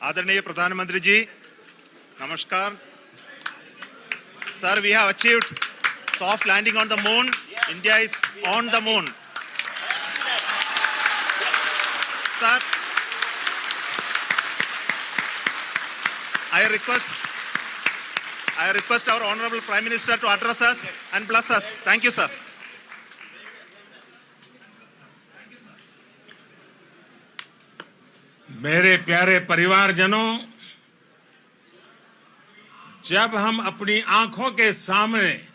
आदरणीय प्रधानमंत्री जी, नमस्कार. Sir, we have achieved soft landing on the moon. India is on the moon. Sir, I request our Honorable Prime Minister to address us and bless us. Thank you, sir. मेरे प्यारे परिवारजनों, जब हम अपनी आंखों के सामने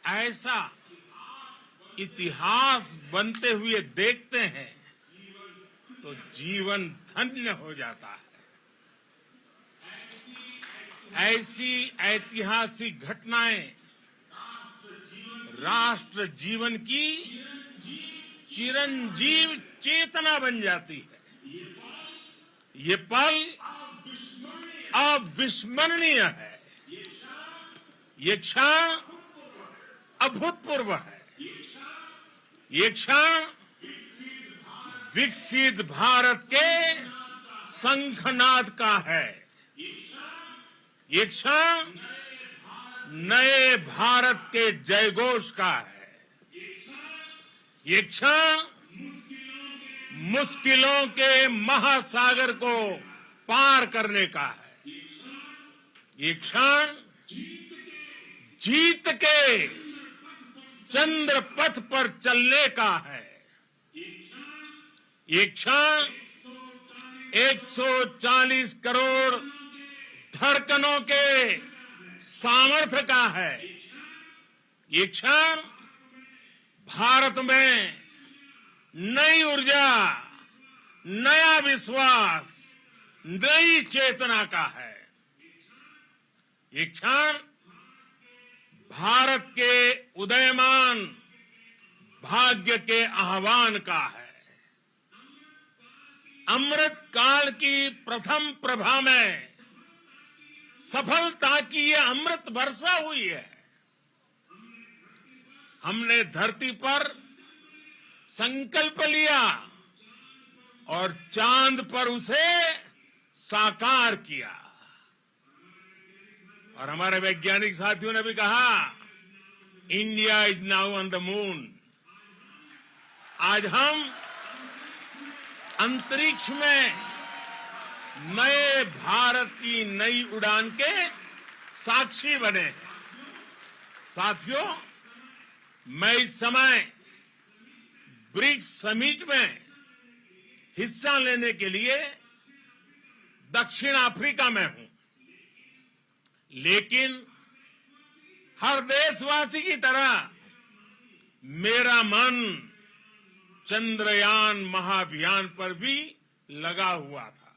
ऐसा इतिहास बनते हुए देखते हैं तो जीवन धन्य हो जाता है. ऐसी ऐतिहासिक घटनाएं राष्ट्र जीवन की चिरंजीव चेतना बन जाती है. ये पल अविस्मरणीय है. ये क्षण अभूतपूर्व है. ये क्षण विकसित भारत के शंखनाद का है. ये क्षण नए भारत के जयघोष का है. ये क्षण मुश्किलों के महासागर को पार करने का है. ये क्षण जीत के चंद्र पथ पर चलने का है. ये क्षण 140 करोड़ धड़कनों के सामर्थ्य का है. ये क्षण भारत में नई ऊर्जा, नया विश्वास, नई चेतना का है. ये क्षण भारत के उदयमान भाग्य के आह्वान का है. अमृत काल की प्रथम प्रभा में सफलता की ये अमृत वर्षा हुई है. हमने धरती पर संकल्प लिया और चांद पर उसे साकार किया. और हमारे वैज्ञानिक साथियों ने भी कहा, India is now on the moon. आज हम अंतरिक्ष में नए भारत की नई उड़ान के साक्षी बने हैं. साथियों, मैं इस समय ब्रिक्स समिट में हिस्सा लेने के लिए दक्षिण अफ्रीका में हूं. लेकिन हर देशवासी की तरह मेरा मन चंद्रयान महाअभियान पर भी लगा हुआ था.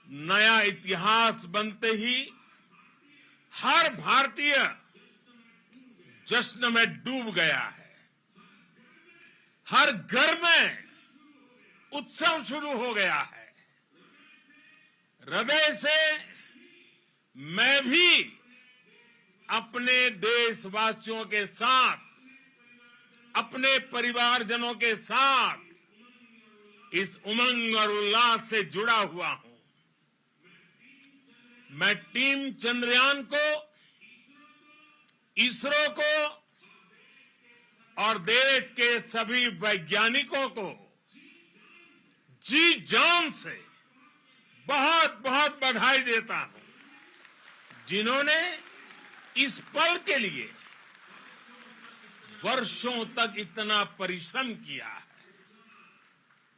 नया इतिहास बनते ही हर भारतीय जश्न में डूब गया है. हर घर में उत्सव शुरू हो गया है. हृदय से मैं भी अपने देशवासियों के साथ, अपने परिवारजनों के साथ इस उमंग और उल्लास से जुड़ा हुआ हूं. मैं टीम चंद्रयान को, इसरो को और देश के सभी वैज्ञानिकों को जी जान से बहुत बहुत बधाई देता हूं, जिन्होंने इस पल के लिए वर्षों तक इतना परिश्रम किया है.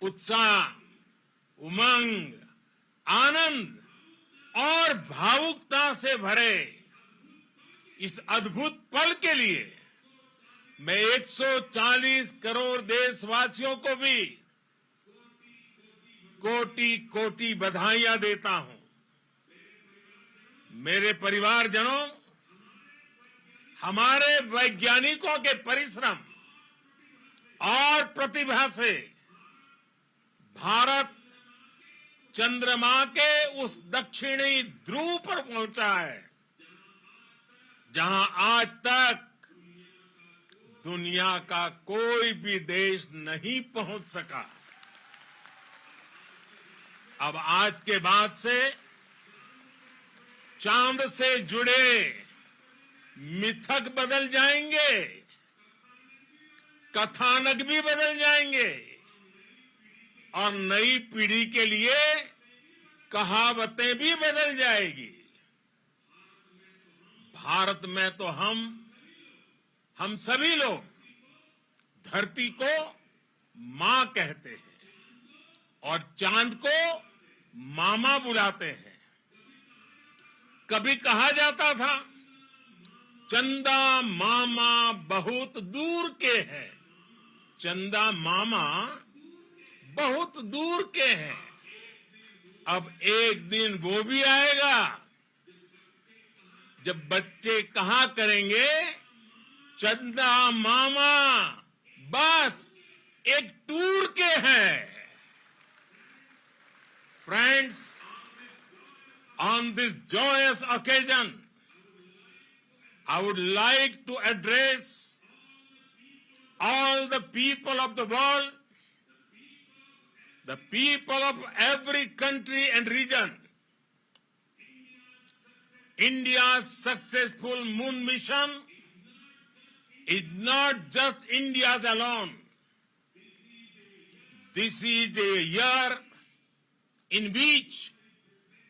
उत्साह, उमंग, आनंद और भावुकता से भरे इस अद्भुत पल के लिए मैं 140 करोड़ देशवासियों को भी कोटि कोटि बधाइयां देता हूं. मेरे परिवारजनों, हमारे वैज्ञानिकों के परिश्रम और प्रतिभा से भारत चंद्रमा के उस दक्षिणी ध्रुव पर पहुंचा है जहां आज तक दुनिया का कोई भी देश नहीं पहुंच सका. अब आज के बाद से चांद से जुड़े मिथक बदल जाएंगे, कथानक भी बदल जाएंगे और नई पीढ़ी के लिए कहावतें भी बदल जाएगी। भारत में तो हम सभी लोग धरती को मां कहते हैं और चांद को मामा बुलाते हैं। कभी कहा जाता था चंदा मामा बहुत दूर के हैं, चंदा मामा बहुत दूर के हैं। अब एक दिन वो भी आएगा जब बच्चे कहा करेंगे चंदा मामा बस एक टूर के हैं। Friends, on this joyous occasion, I would like to address all the people of the world, the people of every country and region. India's successful moon mission is not just India's alone. This is a year in which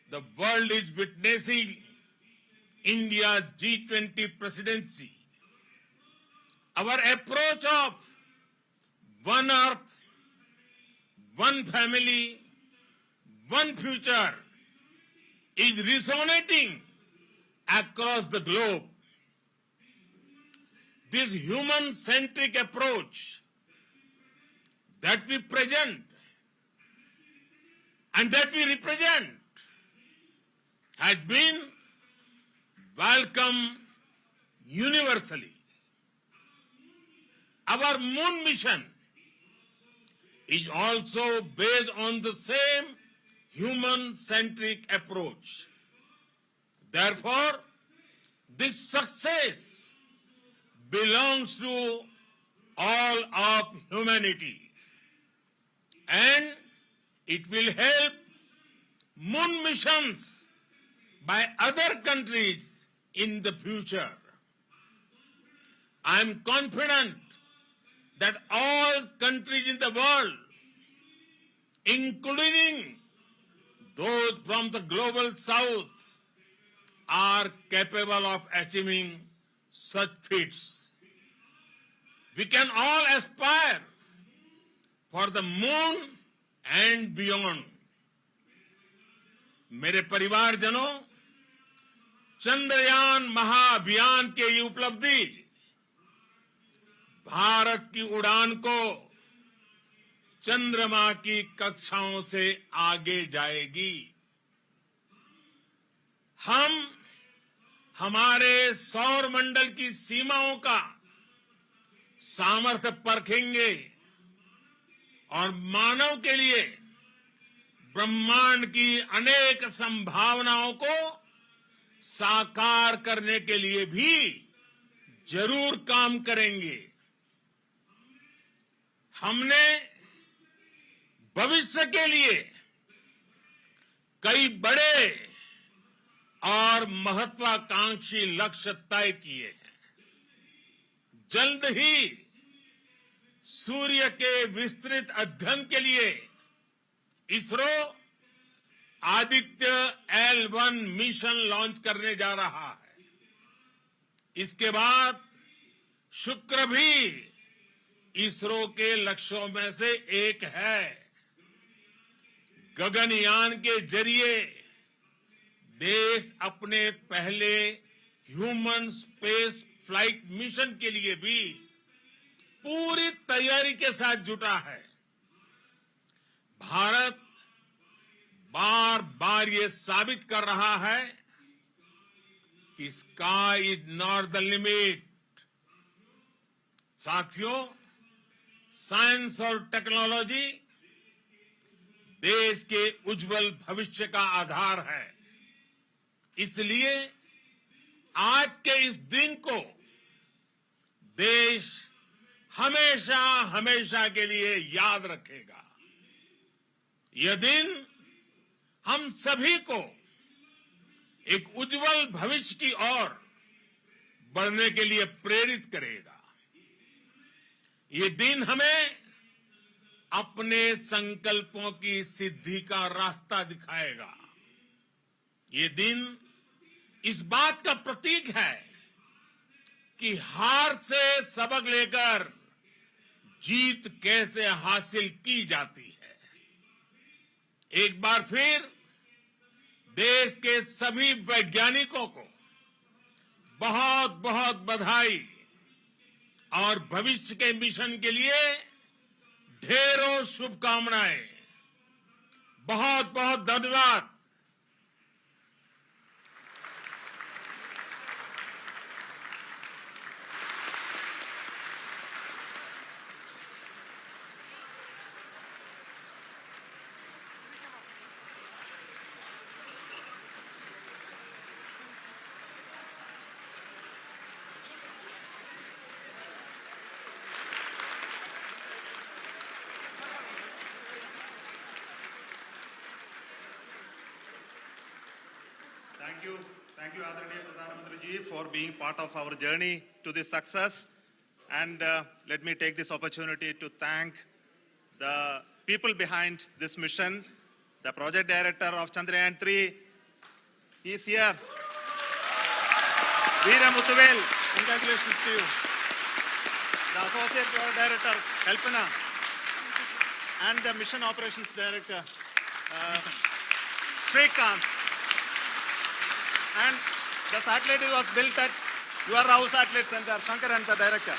the world is witnessing India's G20 presidency. Our approach of one earth, one family, one future is resonating across the globe. This human-centric approach that we present and that we represent has been welcomed universally. Our moon mission is also based on the same human-centric approach. Therefore, this success belongs to all of humanity, and it will help moon missions by other countries in the future. I am confident that all countries in the world, including those from the global south, are capable of achieving such feats. We can all aspire for the moon and beyond. मेरे परिवारजनों, चंद्रयान महाअभियान के ये उपलब्धि भारत की उड़ान को चंद्रमा की कक्षाओं से आगे जाएगी। हम हमारे सौर मंडल की सीमाओं का सामर्थ्य परखेंगे और मानव के लिए ब्रह्मांड की अनेक संभावनाओं को साकार करने के लिए भी जरूर काम करेंगे। हमने भविष्य के लिए कई बड़े और महत्वाकांक्षी लक्ष्य तय किए हैं। जल्द ही सूर्य के विस्तृत अध्ययन के लिए ISRO Aditya L1 mission launch करने जा रहा है। इसके बाद शुक्र भी इसरो के लक्ष्यों में से एक है। गगनयान के जरिए देश अपने पहले ह्यूमन स्पेस फ्लाइट मिशन के लिए भी पूरी तैयारी के साथ जुटा है। भारत बार बार ये साबित कर रहा है कि sky is not the limit. साथियों, साइंस और टेक्नोलॉजी देश के उज्जवल भविष्य का आधार है। इसलिए आज के इस दिन को देश हमेशा हमेशा के लिए याद रखेगा। यह दिन हम सभी को एक उज्जवल भविष्य की ओर बढ़ने के लिए प्रेरित करेगा। ये दिन हमें अपने संकल्पों की सिद्धि का रास्ता दिखाएगा। ये दिन इस बात का प्रतीक है कि हार से सबक लेकर जीत कैसे हासिल की जाती है। एक बार फिर देश के सभी वैज्ञानिकों को बहुत बहुत बधाई और भविष्य के मिशन के लिए ढेरों शुभकामनाएं। बहुत बहुत धन्यवाद। Thank you, Adharaniya Pradhan Mantri ji, for being part of our journey to this success. And let me take this opportunity to thank the people behind this mission, the project director of Chandrayaan 3. He is here. Veera Muthuvel, congratulations to you. The associate project director, Kalpana, and the mission operations director, Srikanth. And the satellite was built at your Rao Satellite Center, Shankar and the director.